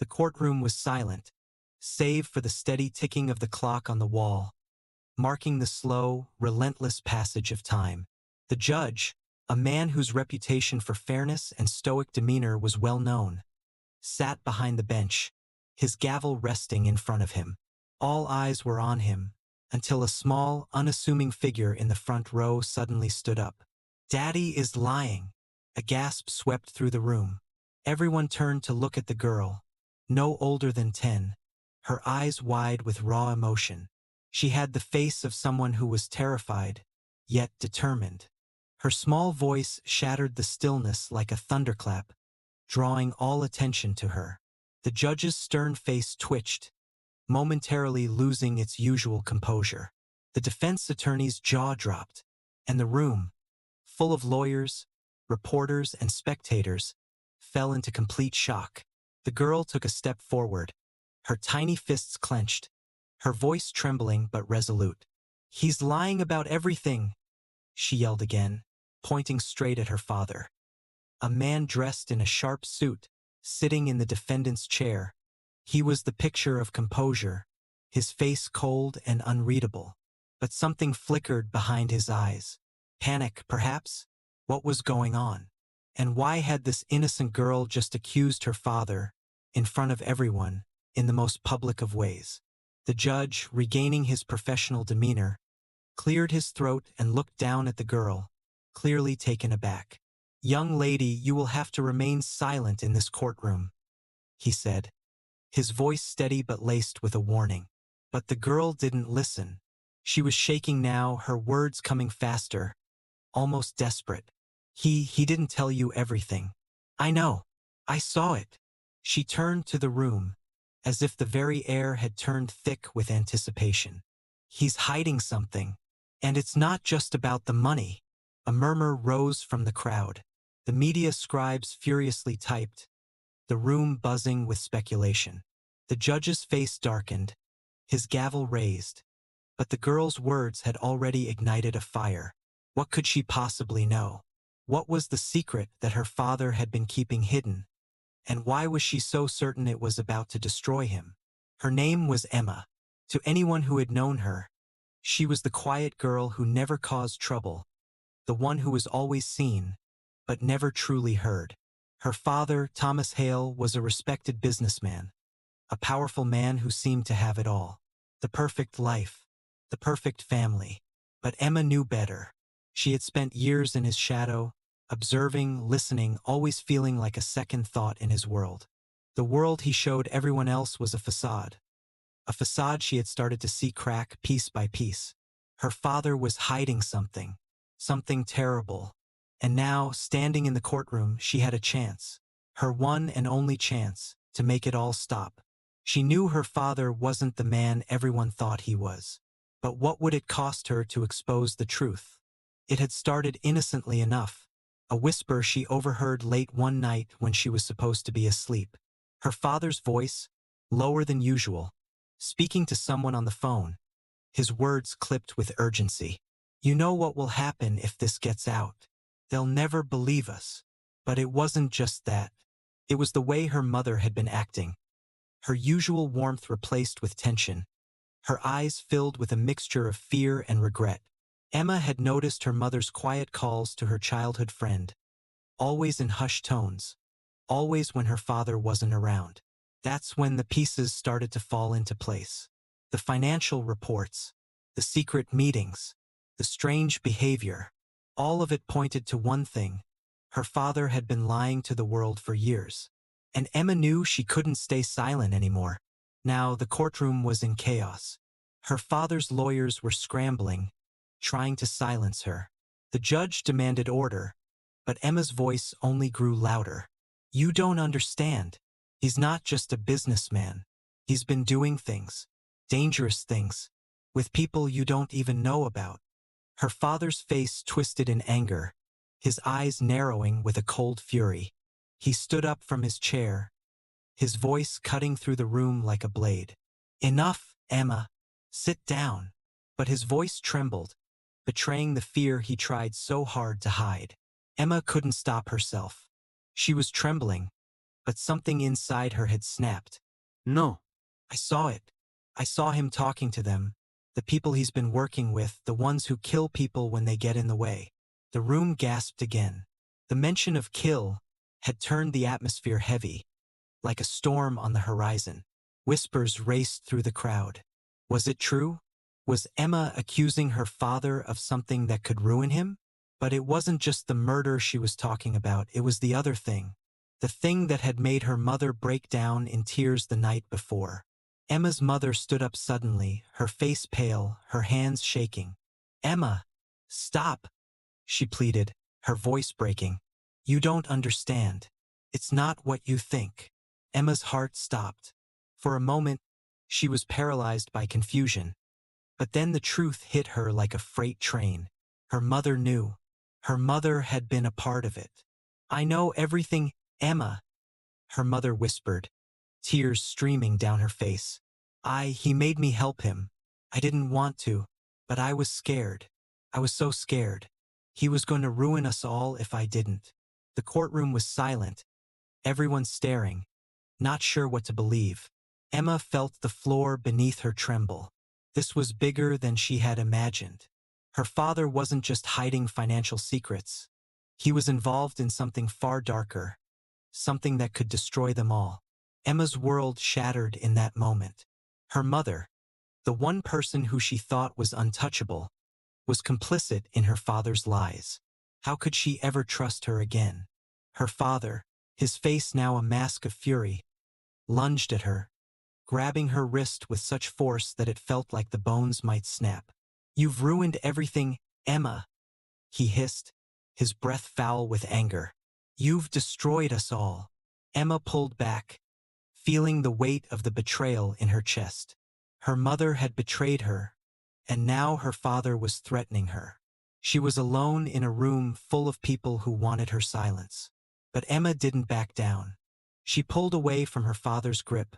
The courtroom was silent, save for the steady ticking of the clock on the wall, marking the slow, relentless passage of time. The judge, a man whose reputation for fairness and stoic demeanor was well known, sat behind the bench, his gavel resting in front of him. All eyes were on him, until a small, unassuming figure in the front row suddenly stood up. "Daddy is lying." A gasp swept through the room. Everyone turned to look at the girl, no older than 10, her eyes wide with raw emotion. She had the face of someone who was terrified, yet determined. Her small voice shattered the stillness like a thunderclap, drawing all attention to her. The judge's stern face twitched, momentarily losing its usual composure. The defense attorney's jaw dropped, and the room, full of lawyers, reporters, and spectators, fell into complete shock. The girl took a step forward, her tiny fists clenched, her voice trembling but resolute. "He's lying about everything," she yelled again, pointing straight at her father. A man dressed in a sharp suit, sitting in the defendant's chair. He was the picture of composure, his face cold and unreadable. But something flickered behind his eyes. Panic, perhaps? What was going on? And why had this innocent girl just accused her father, in front of everyone, in the most public of ways? The judge, regaining his professional demeanor, cleared his throat and looked down at the girl, clearly taken aback. "Young lady, you will have to remain silent in this courtroom," he said, his voice steady but laced with a warning. But the girl didn't listen. She was shaking now, her words coming faster, almost desperate. He didn't tell you everything." "I know. I saw it." She turned to the room, as if the very air had turned thick with anticipation. "He's hiding something. And it's not just about the money." A murmur rose from the crowd. The media scribes furiously typed, the room buzzing with speculation. The judge's face darkened, his gavel raised. But the girl's words had already ignited a fire. What could she possibly know? What was the secret that her father had been keeping hidden? And why was she so certain it was about to destroy him? Her name was Emma. To anyone who had known her, she was the quiet girl who never caused trouble, the one who was always seen, but never truly heard. Her father, Thomas Hale, was a respected businessman, a powerful man who seemed to have it all. The perfect life, the perfect family. But Emma knew better. She had spent years in his shadow, observing, listening, always feeling like a second thought in his world. The world he showed everyone else was a facade she had started to see crack piece by piece. Her father was hiding something, something terrible. And now, standing in the courtroom, she had a chance, her one and only chance, to make it all stop. She knew her father wasn't the man everyone thought he was. But what would it cost her to expose the truth? It had started innocently enough, a whisper she overheard late one night when she was supposed to be asleep. Her father's voice, lower than usual, speaking to someone on the phone, his words clipped with urgency. "You know what will happen if this gets out. They'll never believe us." But it wasn't just that. It was the way her mother had been acting. Her usual warmth replaced with tension, her eyes filled with a mixture of fear and regret. Emma had noticed her mother's quiet calls to her childhood friend, always in hushed tones, always when her father wasn't around. That's when the pieces started to fall into place. The financial reports, the secret meetings, the strange behavior, all of it pointed to one thing. Her father had been lying to the world for years. And Emma knew she couldn't stay silent anymore. Now the courtroom was in chaos. Her father's lawyers were scrambling, trying to silence her. The judge demanded order, but Emma's voice only grew louder. "You don't understand. He's not just a businessman. He's been doing things, dangerous things, with people you don't even know about." Her father's face twisted in anger, his eyes narrowing with a cold fury. He stood up from his chair, his voice cutting through the room like a blade. "Enough, Emma. Sit down." But his voice trembled, betraying the fear he tried so hard to hide. Emma couldn't stop herself. She was trembling, but something inside her had snapped. No. I saw it. I saw him talking to them, the people he's been working with, the ones who kill people when they get in the way. The room gasped again. The mention of kill had turned the atmosphere heavy, like a storm on the horizon. Whispers raced through the crowd. Was it true? Was Emma accusing her father of something that could ruin him? But it wasn't just the murder she was talking about, it was the other thing. The thing that had made her mother break down in tears the night before. Emma's mother stood up suddenly, her face pale, her hands shaking. "Emma, stop," she pleaded, her voice breaking. "You don't understand. It's not what you think." Emma's heart stopped. For a moment, she was paralyzed by confusion. But then the truth hit her like a freight train. Her mother knew. Her mother had been a part of it. "I know everything, Emma," her mother whispered, tears streaming down her face. He made me help him. I didn't want to, but I was scared. I was so scared. He was going to ruin us all if I didn't." The courtroom was silent, everyone staring, not sure what to believe. Emma felt the floor beneath her tremble. This was bigger than she had imagined. Her father wasn't just hiding financial secrets. He was involved in something far darker, something that could destroy them all. Emma's world shattered in that moment. Her mother, the one person who she thought was untouchable, was complicit in her father's lies. How could she ever trust her again? Her father, his face now a mask of fury, lunged at her, grabbing her wrist with such force that it felt like the bones might snap. "You've ruined everything, Emma," he hissed, his breath foul with anger. "You've destroyed us all." Emma pulled back, feeling the weight of the betrayal in her chest. Her mother had betrayed her, and now her father was threatening her. She was alone in a room full of people who wanted her silence. But Emma didn't back down. She pulled away from her father's grip,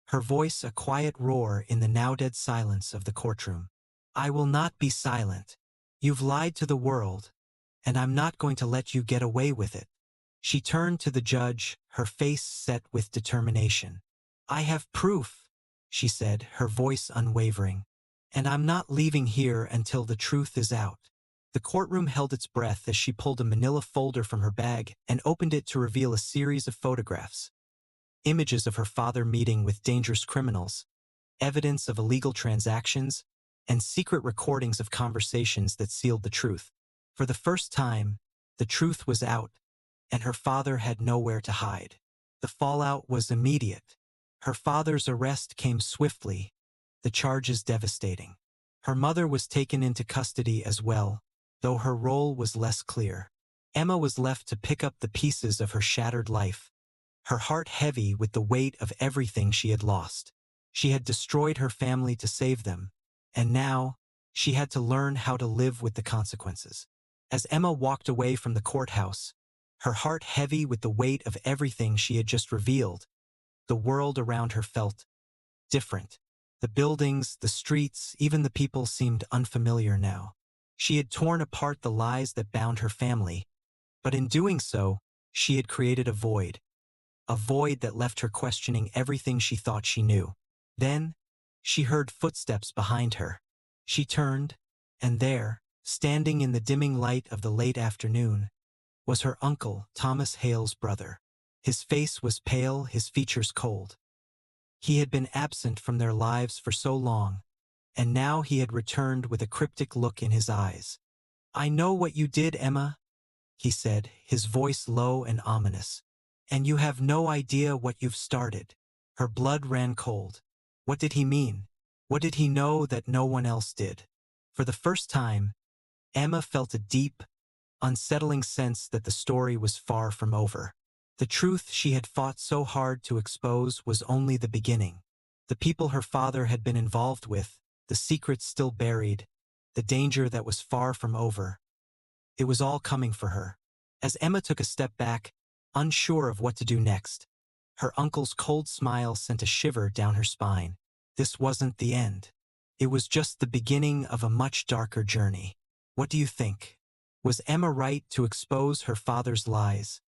her voice a quiet roar in the now dead silence of the courtroom. "I will not be silent. You've lied to the world, and I'm not going to let you get away with it." She turned to the judge, her face set with determination. "I have proof," she said, her voice unwavering. "And I'm not leaving here until the truth is out." The courtroom held its breath as she pulled a manila folder from her bag and opened it to reveal a series of photographs. Images of her father meeting with dangerous criminals, evidence of illegal transactions, and secret recordings of conversations that sealed the truth. For the first time, the truth was out, and her father had nowhere to hide. The fallout was immediate. Her father's arrest came swiftly, the charges devastating. Her mother was taken into custody as well, though her role was less clear. Emma was left to pick up the pieces of her shattered life, her heart heavy with the weight of everything she had lost. She had destroyed her family to save them, and now she had to learn how to live with the consequences. As Emma walked away from the courthouse, her heart heavy with the weight of everything she had just revealed, the world around her felt different. The buildings, the streets, even the people seemed unfamiliar now. She had torn apart the lies that bound her family, but in doing so, she had created a void that left her questioning everything she thought she knew. Then, she heard footsteps behind her. She turned, and there, standing in the dimming light of the late afternoon, was her uncle, Thomas Hale's brother. His face was pale, his features cold. He had been absent from their lives for so long, and now he had returned with a cryptic look in his eyes. "I know what you did, Emma," he said, his voice low and ominous. "And you have no idea what you've started." Her blood ran cold. What did he mean? What did he know that no one else did? For the first time, Emma felt a deep, unsettling sense that the story was far from over. The truth she had fought so hard to expose was only the beginning. The people her father had been involved with, the secrets still buried, the danger that was far from over. It was all coming for her. As Emma took a step back, unsure of what to do next, her uncle's cold smile sent a shiver down her spine. This wasn't the end. It was just the beginning of a much darker journey. What do you think? Was Emma right to expose her father's lies,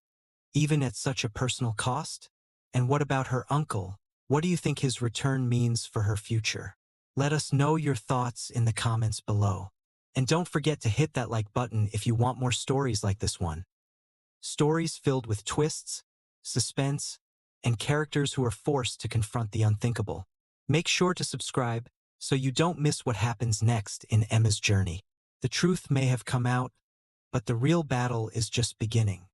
even at such a personal cost? And what about her uncle? What do you think his return means for her future? Let us know your thoughts in the comments below. And don't forget to hit that like button if you want more stories like this one. Stories filled with twists, suspense, and characters who are forced to confront the unthinkable. Make sure to subscribe so you don't miss what happens next in Emma's journey. The truth may have come out, but the real battle is just beginning.